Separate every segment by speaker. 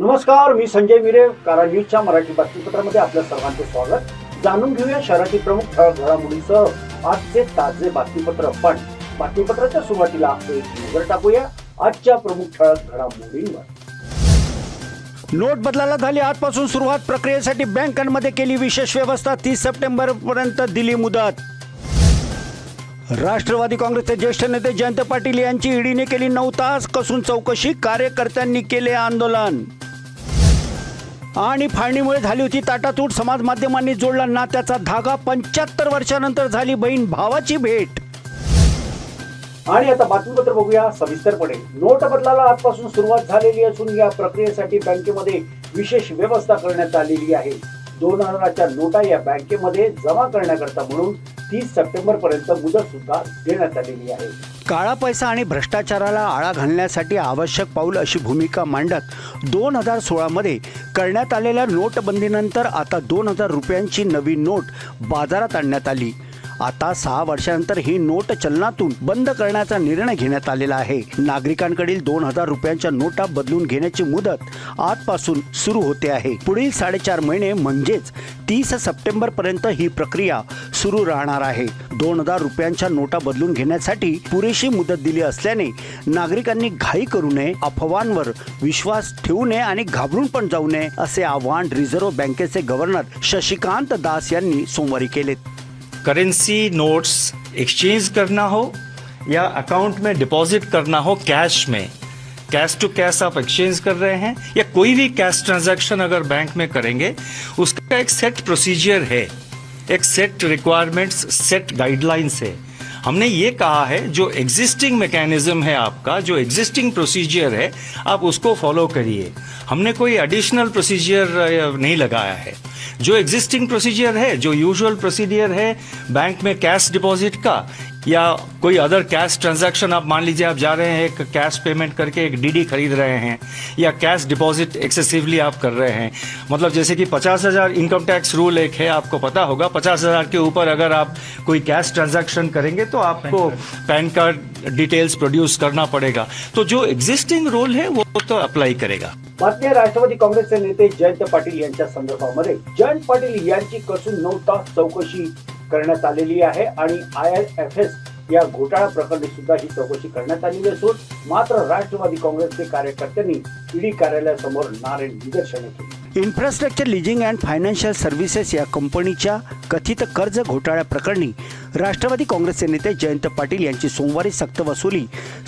Speaker 1: नमस्कार, मी संजय मिरे. कारा न्यूजच्या मराठी बातमीपत्रामध्ये आपल्या सर्वांचे स्वागत. जाणून घेऊया शहरातील प्रमुख ठळक घडामोडींसह आजचे ताजे बातमीपत्र. पण बातमीपत्राच्या सुरुवातीला एक नजर टाकूया आजच्या प्रमुख ठळक घडामोडींवर. नोट बदलाला झाली आजपासून सुरुवात. प्रक्रियेसाठी बँकांमध्ये केली विशेष व्यवस्था. 30 सप्टेंबर पर्यंत दिली मुदत. राष्ट्रवादी काँग्रेसचे ज्येष्ठ नेते जयंत पाटील यांची ईडीने केली 9 तास कसून चौकशी. कार्यकर्त्यांनी केले आंदोलन. आणि फाळणीमुळे झाली होती ताटातूट. समाज माध्यमांनी जोडला नात्याचा धागा. 75 वर्षानंतर झाली बहीण भावाची भेट. आणि आता बातमीपत्र बघूया सविस्तरपणे. नोट बदलाला आजपासून सुरुवात झालेली असून या प्रक्रियेसाठी बँकेमध्ये विशेष व्यवस्था करण्यात आलेली आहे. 2000च्या नोटा या बँकेमध्ये जमा करण्याकरता म्हणून 30 सप्टेंबर पर्यंत मुदत सुद्धा देण्यात आलेली आहे. काळा पैसा आणि भ्रष्टाचाराला आळा घालण्यासाठी आवश्यक पाऊल अशी भूमिका मांडत 2016 मध्ये करण्यात आलेल्या नोटबंदीनंतर आता 2000 रुपयांची नवी नोट बाजारात आणण्यात आली. आता 6 वर्षांनंतर ही नोट चलनातून बंद करण्याचा निर्णय घेण्यात आलेला आहे. नागरिकांकडील 2000 रुपयांच्या नोटा बदलून घेण्याची मुदत आजपासून सुरू होते आहे. पुढील 4.5 महिने म्हणजेच 30 सप्टेंबर पर्यंत ही प्रक्रिया सुरू राहणार आहे. 2000 रुपयांच्या नोटा बदलून घेण्यासाठी पुरेशी मुदत दिली असल्याने नागरिकांनी घाई करू नये, अफवांवर विश्वास ठेवू नये आणि घाबरून पण जाऊ नये असे आवाहन रिझर्व्ह बँकेचे गव्हर्नर शशिकांत दास यांनी सोमवारी केले.
Speaker 2: करेंसी नोट्स एक्सचेंज करना हो या अकाउंट में डिपॉजिट करना हो कैश में, कैश टू कैश आप एक्सचेंज कर रहे हैं या कोई भी कैश ट्रांजैक्शन अगर बैंक में करेंगे उसका एक सेट प्रोसीजर है, एक सेट रिक्वायरमेंट्स, सेट गाइडलाइंस है. हमने ये कहा है जो एग्जिस्टिंग मैकेनिज्म है आपका, जो एग्जिस्टिंग प्रोसीजर है आप उसको फॉलो करिए. हमने कोई एडिशनल प्रोसीजर नहीं लगाया है. जो एग्जिस्टिंग प्रोसीजर है, जो यूजुअल प्रोसीजर है बैंक में कैश डिपॉजिट का या कोई अदर कैश ट्रांजैक्शन, आप मान लीजिए आप जा रहे हैं एक कैश पेमेंट करके एक डीडी खरीद रहे हैं या कैश डिपॉजिट एक्सेसिवली आप कर रहे हैं, मतलब जैसे कि 50,000 इनकम टैक्स रूल एक है, आपको पता होगा. 50,000 के ऊपर अगर आप कोई कैश ट्रांजैक्शन करेंगे तो आपको पैन कार्ड डिटेल्स प्रोड्यूस करना पड़ेगा. तो जो एग्जिस्टिंग रूल है वो तो अप्लाई करेगा.
Speaker 1: मात्र राष्ट्रवादी काँग्रेसचे नेते जयंत पाटील यांच्या संदर्भामध्ये जयंत पाटील यांची कसून 9 तास चौकशी करण्यात आलेली आहे आणि ILFS या घोटाळा प्रकरणी सुद्धा ही चौकशी करण्यात आलेली असून मात्र राष्ट्रवादी काँग्रेसचे कार्यकर्त्यांनी ईडी कार्यालयासमोर नारे निदर्शने केली. इन्फ्रास्ट्रक्चर लिजिंग अँड फायनान्शियल सर्व्हिसेस या कंपनीच्या कथित कर्ज घोटाळ्या प्रकरणी राष्ट्रवादी काँग्रेसचे नेते जयंत पाटील यांची सोमवारी सक्तवसुली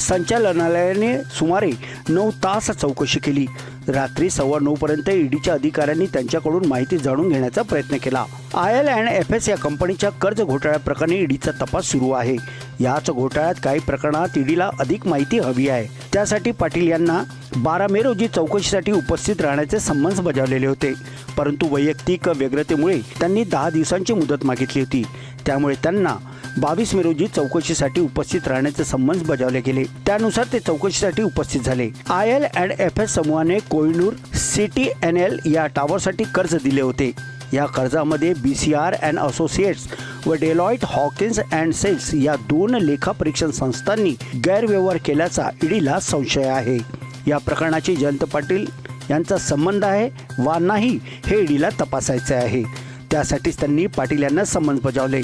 Speaker 1: संचालनालयाने सुमारे 9 तास चौकशी केली. रात्री 9:15 पर्यंत ईडीच्या अधिकाऱ्यांनी त्यांच्याकडून माहिती जाणून घेण्याचा प्रयत्न केला. ILFS या कंपनीच्या कर्ज घोटाळ्या प्रकरणी ईडीचा तपास सुरू आहे. याच घोटाळ्यात काही प्रकरणात ईडीला अधिक माहिती हवी आहे. त्यासाठी पाटील यांना 12 मे रोजी चौकशीसाठी उपस्थित राहण्याचे समन्स बजावलेले होते, परंतु वैयक्तिक व्यग्रतेमुळे त्यांनी 10 दिवसांची मुदत मागितली होती. त्यामुळे त्यांना 22 मे रोजी चौकशीसाठी उपस्थित राहण्याचे समन्स बजावले गेले. त्यानुसार ते चौकशीसाठी उपस्थित झाले. ILFS समूहाने कोहिनूर CTNL या टॉवरसाठी कर्ज दिले होते. या कर्जामध्ये BCR अँड असोसिएट्स व डेलॉइट हॉकिन्स अँड सेल्स या 2 लेखापरीक्षण संस्थांनी गैरव्यवहार केल्याचा ईडीला संशय आहे. या प्रकरणाची जयंत पाटील यांचा संबंध आहे वा नाही हे ईडीला तपासायचे आहे. त्यासाठीच त्यांनी पाटील यांना समन्स बजावले.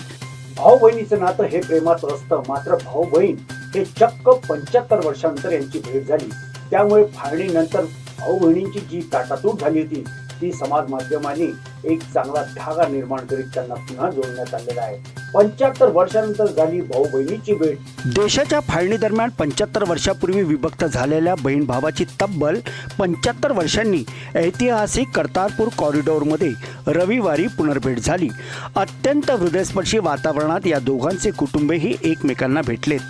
Speaker 1: भाऊ बहिणीचं नातं हे प्रेमाचं असतं, मात्र भाऊ बहीण हे चक्क 75 वर्षांनंतर यांची भेट झाली. त्यामुळे फाळणीनंतर भाऊ बहिणींची जी ताटातूट झाली होती ती समाज माध्यमांनी एक चांगला धागा निर्माण करीत त्यांना पुन्हा जोडण्यात आलेला आहे. 75 वर्षांनंतर झाली भाऊ बहिणीची भेट. देशाच्या फाळणी दरम्यान 75 वर्षापूर्वी विभक्त झालेल्या बहीण भावाची तब्बल 75 वर्षांनी ऐतिहासिक कर्तारपूर कॉरिडॉरमध्ये रविवारी पुनर्भेट झाली. अत्यंत हृदयस्पर्शी वातावरणात या दोघांचे कुटुंबही एकमेकांना भेटलेत.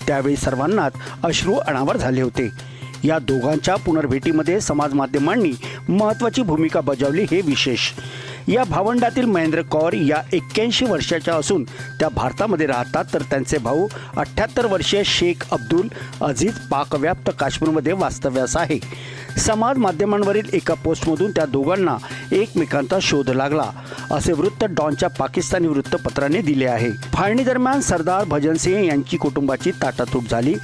Speaker 1: त्यावेळी सर्वांनाच अश्रू अनावर झाले होते. या दोघांच्या पुनर्भेटीमध्ये समाज माध्यमांनी महत्त्वाची भूमिका बजावली हे विशेष. या भावंडातील महेंद्र कौर या 81 वर्षाच्या असून त्या भारतामध्ये राहतात, तर त्यांचे भाऊ 78 वर्षीय शेख अब्दुल अजीज पाकव्याप्त काश्मीरमध्ये वास्तव्यास आहे. समाज माध्यमांवरील एका पोस्टमधून त्या दोघांना एकमेकांचा शोध लागला. असे वृत्त डॉनच्या पाकिस्तानी वृत्तपत्राने दिले आहे. फाळणी दरम्यान सरदार भजनसिंह यांची कुटुंबाची ताटातूट झाली.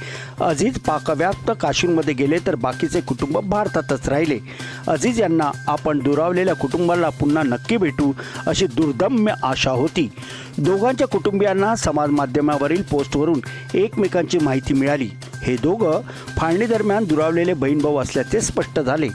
Speaker 1: अजीज पाकव्याप्त काश्मीरमध्ये गेले तर बाकीचे कुटुंब भारतातच राहिले. अजीज यांना आपण दुरावलेल्या कुटुंबाला पुन्हा नक्की भेटू अशी दुर्दम्य आशा होती. दोघांच्या कुटुंबियांना समाज माध्यमावरील पोस्टवरून एकमेकांची माहिती मिळाली. हे दोघं फाळणी दरम्यान दुरावलेले बहीण भाऊ असल्याचे स्पष्ट झाले.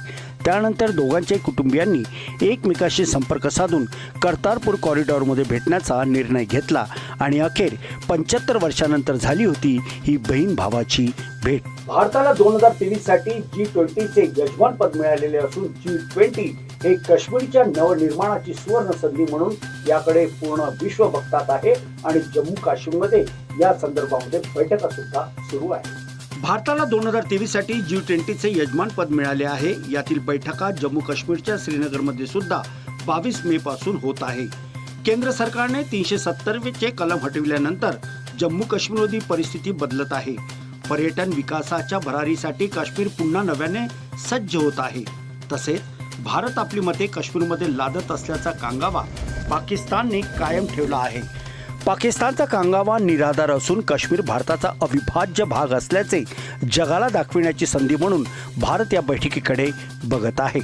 Speaker 1: त्यानंतर दोघांच्या कुटुंबियांनी एकमेकाशी संपर्क साधून करतारपूर कॉरिडॉरमध्ये भेटण्याचा निर्णय घेतला आणि अखेर 75 वर्षानंतर झाली होती ही बहीण भावाची भेट. भारताला 2023 साठी G20चे यजमानपद मिळालेले असून G20 हे काश्मीरच्या नवनिर्माणाची सुवर्ण संधी म्हणून याकडे पूर्ण विश्व बघतात आहे आणि जम्मू काश्मीरमध्ये या संदर्भामध्ये बैठका सुद्धा सुरू आहे. भारताला 2023 साठी G20चे यजमानपद मिळाले आहे. यातील बैठका जम्मू काश्मीरच्या श्रीनगरमध्ये सुद्धा 22 मे पासून होत आहे. केंद्र सरकारने 370 कलम हटविल्यानंतर जम्मू काश्मीरमधील परिस्थिती बदलत आहे. पर्यटन विकासाच्या भरारीसाठी काश्मीर पुन्हा नव्याने सज्ज होत आहे. तसेच भारत आपली मते काश्मीरमध्ये लादत असल्याचा कांगावा पाकिस्तानने कायम ठेवला आहे. पाकिस्तानचा कांगावा निराधार असून काश्मीर भारताचा अविभाज्य भाग असल्याचे जगाला दाखविण्याची संधी म्हणून भारत या बैठकीकडे बघत आहे.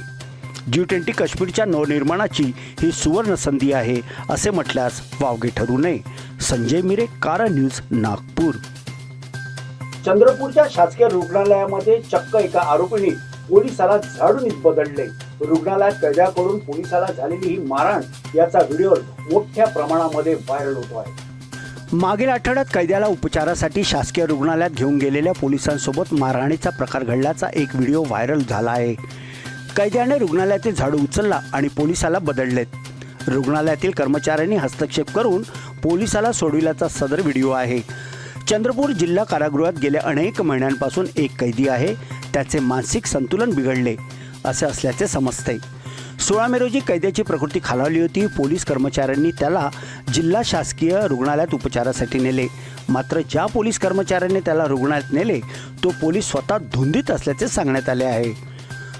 Speaker 1: G20 काश्मीरच्या नवनिर्माणाची ही सुवर्ण संधी आहे असे म्हटल्यास वावगे ठरू नये. संजय मिरे, कारण न्यूज, नागपूर. चंद्रपूरच्या शासकीय रुग्णालयामध्ये चक्क एका आरोपीने पोलिसाला झाडून बदलले. रुग्णालयात कैद्याकडून पोलिसाला झालेली ही मारहाण याचा व्हिडिओ मोठ्या प्रमाणामध्ये व्हायरल होतो आहे. मागील आठवड्यात कैद्याला उपचारासाठी शासकीय रुग्णालयात घेऊन गेलेल्या पोलिसांसोबत मारहाणीचा प्रकार घडल्याचा एक व्हिडिओ व्हायरल झाला आहे. कैद्याने रुग्णालयातील झाडू उचलला आणि पोलिसाला बदललेत. रुग्णालयातील कर्मचाऱ्यांनी हस्तक्षेप करून पोलिसाला सोडविल्याचा सदर व्हिडिओ आहे. चंद्रपूर जिल्हा कारागृहात गेल्या अनेक महिन्यांपासून एक कैदी आहे. त्याचे मानसिक संतुलन बिघडले असे असल्याचे समजते. 16 मे रोजी कैद्याची प्रकृती खालावली होती. पोलीस कर्मचाऱ्यांनी त्याला जिल्हा शासकीय रुग्णालयात उपचारासाठी नेले. मात्र ज्या पोलीस कर्मचाऱ्यांनी त्याला रुग्णालयात नेले तो पोलीस स्वतः धुंदीत असल्याचे सांगण्यात आले आहे.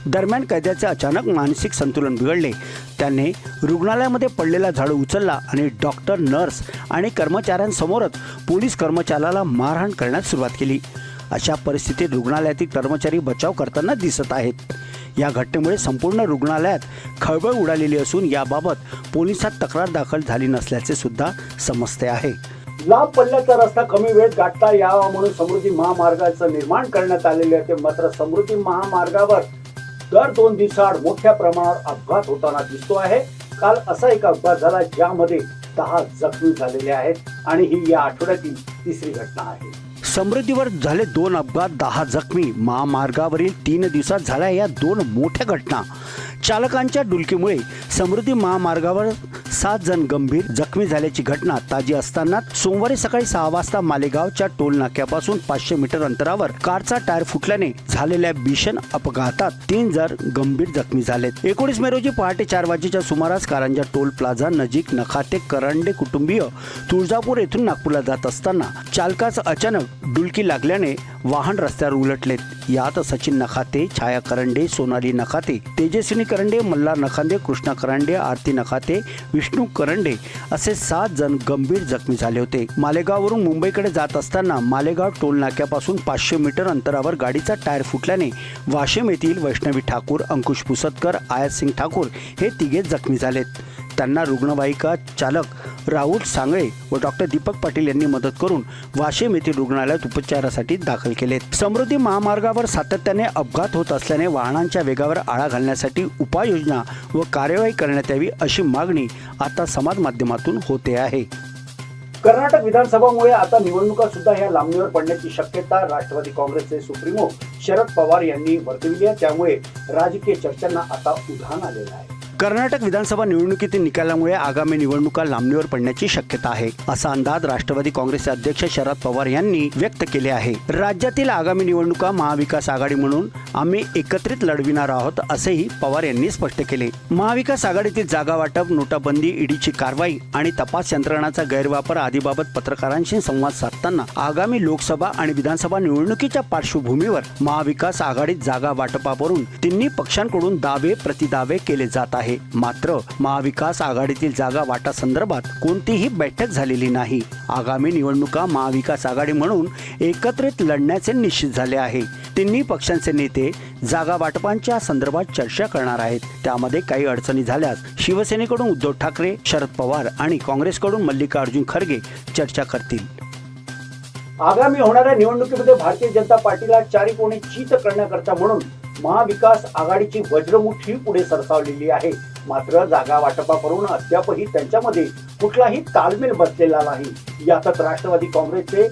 Speaker 1: दरम्यान कैद्याचे अचानक मानसिक संतुलन बिघडले. त्याने रुग्णालयामध्ये पडलेला झाडू उचलला आणि डॉक्टर, नर्स आणि कर्मचाऱ्यांसमोरच पोलीस कर्मचाऱ्याला मारहाण करण्यास सुरुवात केली. अशा परिस्थितीत रुग्णालयातील कर्मचारी बचाव करताना दिसत आहेत. या घटनेमुळे संपूर्ण रुग्णालयात खळबळ उडालेली असून याबाबत पोलिसात तक्रार दाखल झाली नसल्याचे सुद्धा समजते आहे. लांब पल्ल्याचा रस्ता कमी वेळेत गाठता यावा म्हणून समृद्धी महामार्गाचं निर्माण करण्यात आलेले होते. मात्र समृद्धी महामार्गावर दर 2 दिवसाआड मोठ्या प्रमाणावर अपघात होताना दिसतो आहे. काल असा एक अपघात झाला ज्यामध्ये 10 जखमी झालेले आहेत आणि ही या आठवड्यातील तिसरी घटना आहे. समृद्धीवर झाले 2 अपघात, 10 जखमी. महामार्गावरील 3 दिवसात झाल्या या 2 मोठ्या घटना. चालकांच्या डुलकीमुळे समृद्धी महामार्गावर 7 जण गंभीर जखमी झाल्याची घटना ताजी असताना सोमवारी सकाळी 6 वाजता मालेगावच्या टोल नाक्यापासून 500 मीटर अंतरावर कारचा टायर फुटल्याने झालेल्या भीषण अपघातात 3 जण गंभीर जखमी झालेत. 19 मे रोजी पहाटे 4 वाजेच्या सुमारास कारंजा टोल प्लाझा नजीक नखाते करंडे कुटुंबीय तुळजापूर येथून नागपूरला जात असताना चालकास अचानक डुलकी लागल्याने वाहन रस्त्यावर उलटलेत. यात सचिन नखाते, छाया करंडे, सोनाली नखाते, तेजस्विनी करंडे, मल्हार नखाते, कृष्णा करंडे, आरती नखाते, विष्णू करंडे असे 7 जण गंभीर जखमी झाले होते. मालेगाववरून मुंबईकडे जात असताना मालेगाव टोल नाक्यापासून 500 मीटर अंतरावर गाडीचा टायर फुटल्याने वाशिम येथील वैष्णवी ठाकूर, अंकुश पुसतकर, आयातसिंग ठाकूर हे तिघे जखमी झालेत. त्यांना रुग्णवाहिका चालक राहुल सांगळे व डॉक्टर दीपक पाटील यांनी मदत करून वाशिम येथील रुग्णालयात उपचारासाठी दाखल केलेत. समृद्धी महामार्गावर सातत्याने अपघात होत असल्याने वाहनांच्या वेगावर आळा घालण्यासाठी उपाययोजना व कार्यवाही करण्यात यावी अशी मागणी आता समाज माध्यमातून होते आहे. कर्नाटक विधानसभामुळे आता निवडणुका सुद्धा ह्या लांबणीवर पडण्याची शक्यता राष्ट्रवादी काँग्रेसचे सुप्रीमो शरद पवार यांनी वर्तविली आहे. त्यामुळे राजकीय चर्चांना आता उधाण आलेलं आहे. कर्नाटक विधानसभा निवडणुकीतील निकालामुळे आगामी निवडणुका लांबणीवर पडण्याची शक्यता आहे असा अंदाज राष्ट्रवादी काँग्रेसचे अध्यक्ष शरद पवार यांनी व्यक्त केले आहे. राज्यातील आगामी निवडणुका महाविकास आघाडी म्हणून आम्ही एकत्रित लढविणार आहोत असेही पवार यांनी स्पष्ट केले. महाविकास आघाडीतील जागा वाटप, नोटाबंदी, ईडीची कारवाई आणि तपास यंत्रणांचा गैरवापर आदीबाबत पत्रकारांशी संवाद साधताना आगामी लोकसभा आणि विधानसभा निवडणुकीच्या पार्श्वभूमीवर महाविकास आघाडीत जागा वाटपावरून तिन्ही पक्षांकडून दावे प्रतिदावे केले जात आहेत.
Speaker 3: आहे. मात्र महाविकास आघाडीतील जागा वाटासंदर्भात कोणतीही बैठक झालेली नाही. आगामी निवडणुका महाविकास आघाडी म्हणून एकत्रित लढण्याचे निश्चित झाले आहे. तिन्ही पक्षांचे नेते जागा वाटपांच्या संदर्भात चर्चा करणार आहेत. त्यामध्ये काही अडचणी झाल्यास शिवसेनेकडून उद्धव ठाकरे, शरद पवार आणि काँग्रेसकडून मल्लिकार्जुन खरगे चर्चा करतील.
Speaker 1: आगामी होणाऱ्या निवडणुकीमध्ये भारतीय जनता पार्टीला चारीकोणी चित करण्याकरता म्हणून महाविकास आघाडीची वज्रमुठी पुढे सरसावलेली आहे. मात्र जागा वाटपावरून अद्यापही त्यांच्यामध्ये कुठलाही ताळमेळ बसलेला नाही. यातच राष्ट्रवादी काँग्रेसचे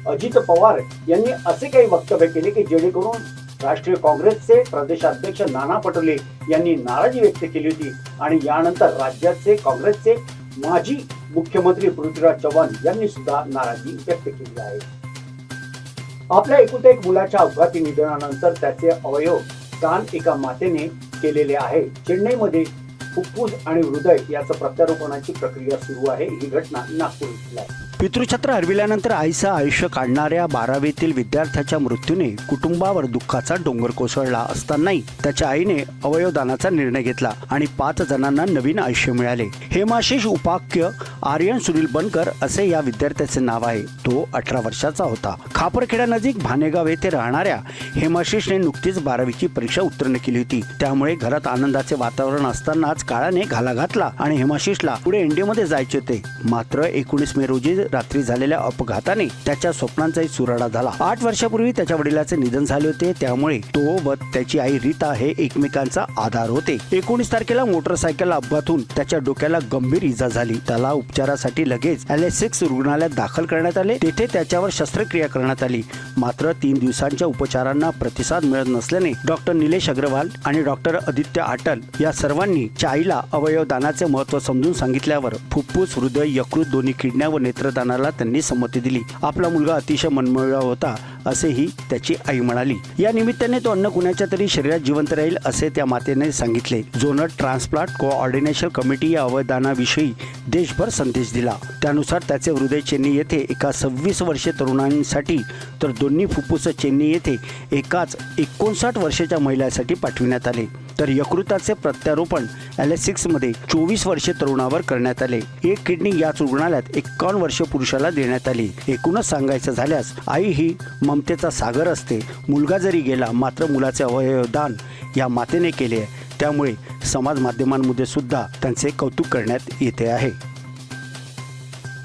Speaker 1: अजित पवार यांनी असे काही वक्तव्य केले की जेणेकरून राष्ट्रीय काँग्रेसचे प्रदेशाध्यक्ष नाना पटोले यांनी नाराजी व्यक्त केली होती आणि यानंतर राज्याचे काँग्रेसचे माजी मुख्यमंत्री पृथ्वीराज चव्हाण यांनी सुद्धा नाराजी व्यक्त केली आहे. आपल्या एकुलत्या एक मुलाच्या अपघाती निधनानंतर त्याचे अवयव दान एका मातेने केलेले आहे. चेन्नईमध्ये फुफ्फुस आणि हृदय याचं प्रत्यारोपणाची प्रक्रिया सुरू आहे. ही घटना नागपूर येथील आहे.
Speaker 3: पितृछत्र हरविल्यानंतर आईचं आयुष्य काढणाऱ्या 12वीतील विद्यार्थ्याच्या मृत्यूने कुटुंबावर दुःखाचा डोंगर कोसळला असतानाही त्याच्या आईने अवयवदानाचा निर्णय घेतला आणि 5 जणांना नवीन आयुष्य मिळाले. हेमाशिष उपाख्य आर्यन सुनील बनकर असे या विद्यार्थ्याचे नाव आहे. तो 18 वर्षाचा होता. खापरखेड्यानजीक भानेगाव येथे राहणाऱ्या हेमाशिषने नुकतीच 12वीची परीक्षा उत्तीर्ण केली होती. त्यामुळे घरात आनंदाचे वातावरण असतानाच काळाने घाला घातला आणि हेमाशिषला पुढे एनडीएमध्ये जायचे होते. मात्र 19 मे रोजी रात्री झालेल्या अपघाताने त्याच्या स्वप्नांचाही चुराडा झाला. 8 वर्षापूर्वी त्याच्या वडिलांचे निधन झाले होते. त्यामुळे तो व त्याची आई रीता हे एकमेकांचा आधार होते. 19 तारखेला मोटरसायकल अपघातून त्याच्या डोक्याला गंभीर इजा झाली. त्याला उपचारासाठी लगेच LS6 रुग्णालयात दाखल करण्यात आले. तेथे त्याच्यावर शस्त्रक्रिया करण्यात आली. मात्र 3 दिवसांच्या उपचारांना प्रतिसाद मिळत नसल्याने डॉक्टर निलेश अग्रवाल आणि डॉक्टर आदित्य अटल या सर्वांनी आईला अवयव दानाचे महत्त्व समजून सांगितल्यावर फुफ्फुस, हृदय, यकृत दोन्ही किडण्या व नेत्रदानाला त्यांनी संमती दिली. आपला मुलगा अतिशय मनमिळाऊ होता असेही त्याची आई म्हणाली. या निमित्ताने तो अन्य कुणाच्या तरी शरीरात जिवंत राहील असे त्या मातेने सांगितले. झोनल ट्रान्सप्लांट कोऑर्डिनेशन कमिटी या अवयवदानाविषयी देशभर संदेश दिला. त्यानुसार त्याचे हृदय चेन्नई येथे एका 26 वर्षीय तरुणांसाठी तर दोन्ही फुफ्फुस चेन्नई येथे एकाच 59 वर्षाच्या महिलेसाठी पाठविण्यात आले. तर यकृताचे प्रत्यारोपण LS6 मध्ये 24 वर्षीय तरुणावर करण्यात आले. एक किडनी याच रुग्णालयात 51 वर्षीय पुरुषाला देण्यात आली. एकूणच सांगायचं झाल्यास आई ही ममतेचा सागर असते. मुलगा जरी गेला मात्र मुलाचे अवयवदान या मातेने केले आहे. त्यामुळे समाज माध्यमांमध्ये सुद्धा त्यांचे कौतुक करण्यात येते आहे.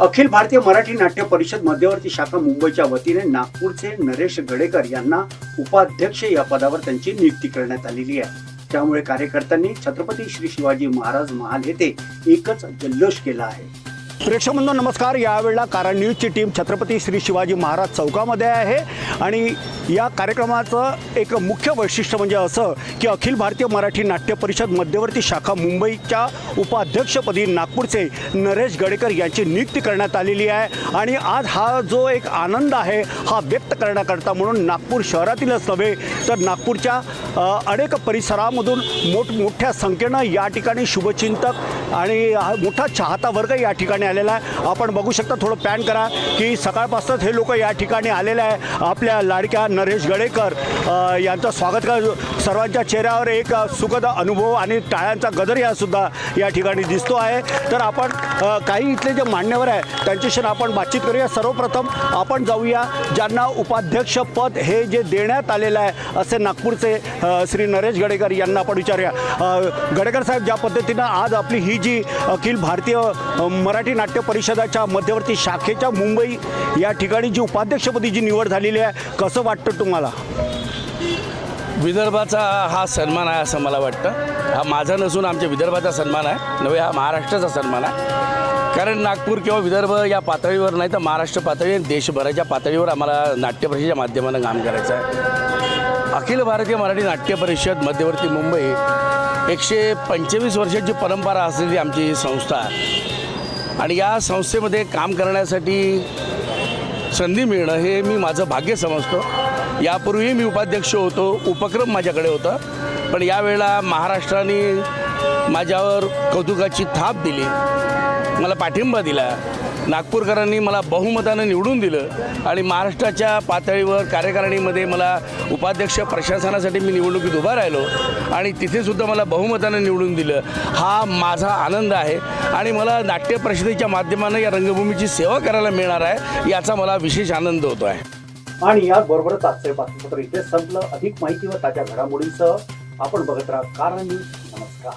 Speaker 1: अखिल भारतीय मराठी नाट्य परिषद मध्यवर्ती शाखा मुंबईच्या वतीने नागपूरचे नरेश गडेकर यांना उपाध्यक्ष या पदावर त्यांची नियुक्ती करण्यात आलेली आहे. त्यामुळे कार्यकर्त्यांनी छत्रपती श्री शिवाजी महाराज महाल येथे एकच जल्लोष केला आहे.
Speaker 3: प्रेक्षक बंधू नमस्कार. यावेळेला कारण न्यूजची टीम छत्रपती श्री शिवाजी महाराज चौकामध्ये आहे आणि या कार्यक्रमाचं एक मुख्य वैशिष्ट्य म्हणजे असं की अखिल भारतीय मराठी नाट्य परिषद मध्यवर्ती शाखा मुंबईच्या उपाध्यक्षपदी नागपूरचे नरेश गडेकर यांची नियुक्ती करण्यात आलेली आहे. आणि आज हा जो एक आनंद आहे हा व्यक्त करण्याकरता म्हणून नागपूर शहरातीलच नव्हे तर नागपूरच्या अनेक परिसरामधून मोठमोठ्या संख्येनं या ठिकाणी शुभचिंतक आणि मोठा चाहता वर्ग या ठिकाणी आलेला आहे. आपण बघू शकता, थोडं पॅन करा की सकाळपासूनच हे लोक या ठिकाणी आलेले आहे. आपल्या लाडक्या नरेश गडेकर यांचं स्वागत कर. सर्वांच्या चेहऱ्यावर एक सुखद अनुभव आणि टाळ्यांचा गजर या सुद्धा या ठिकाणी दिसतो आहे. तर आपण काही इथले जे मान्यवर आहे त्यांच्याशी आपण बातचीत करूया. सर्वप्रथम आपण जाऊया ज्यांना उपाध्यक्ष पद हे जे देण्यात आलेलं आहे असे नागपूरचे श्री नरेश गडेकर यांना आपण विचारूया. गडेकर साहेब, ज्या पद्धतीनं आज आपली ही जी अखिल भारतीय मराठी नाट्य परिषदाच्या मध्यवर्ती शाखेच्या मुंबई या ठिकाणी जी उपाध्यक्षपदी जी निवड झालेली आहे, कसं वाटतं तुम्हाला?
Speaker 4: विदर्भाचा हा सन्मान आहे असं मला वाटतं. हा माझा नसून आमच्या विदर्भाचा सन्मान आहे नव्हे, हा महाराष्ट्राचा सन्मान आहे. कारण नागपूर किंवा विदर्भ या पातळीवर नाही तर महाराष्ट्र पातळी आणि देशभराच्या पातळीवर आम्हाला नाट्य परिषदेच्या माध्यमानं काम करायचं आहे. अखिल भारतीय मराठी नाट्य परिषद मध्यवर्ती मुंबई 125 वर्षाची परंपरा असलेली आमची ही संस्था आहे आणि या संस्थेमध्ये काम करण्यासाठी संधी मिळणं हे मी माझं भाग्य समजतो. यापूर्वी मी उपाध्यक्ष होतो, उपक्रम माझ्याकडे होता, पण यावेळेला महाराष्ट्राने माझ्यावर कौतुकाची थाप दिली, मला पाठिंबा दिला नागपूरकरांनी मला बहुमतानं निवडून दिलं आणि महाराष्ट्राच्या पातळीवर कार्यकारिणीमध्ये मला उपाध्यक्ष प्रशासनासाठी मी निवडणुकीत उभा राहिलो आणि तिथेसुद्धा मला बहुमतानं निवडून दिलं. हा माझा आनंद आहे आणि मला नाट्य परिषदेच्या माध्यमानं या रंगभूमीची सेवा करायला मिळणार आहे याचा मला विशेष आनंद होतो आहे.
Speaker 1: आणि याबरोबरच आजचे बातमीपत्र इथे संपलं. अधिक माहिती व ताज्या घडामोडींसह आपण बघत राहा कारण न्यूज. नमस्कार.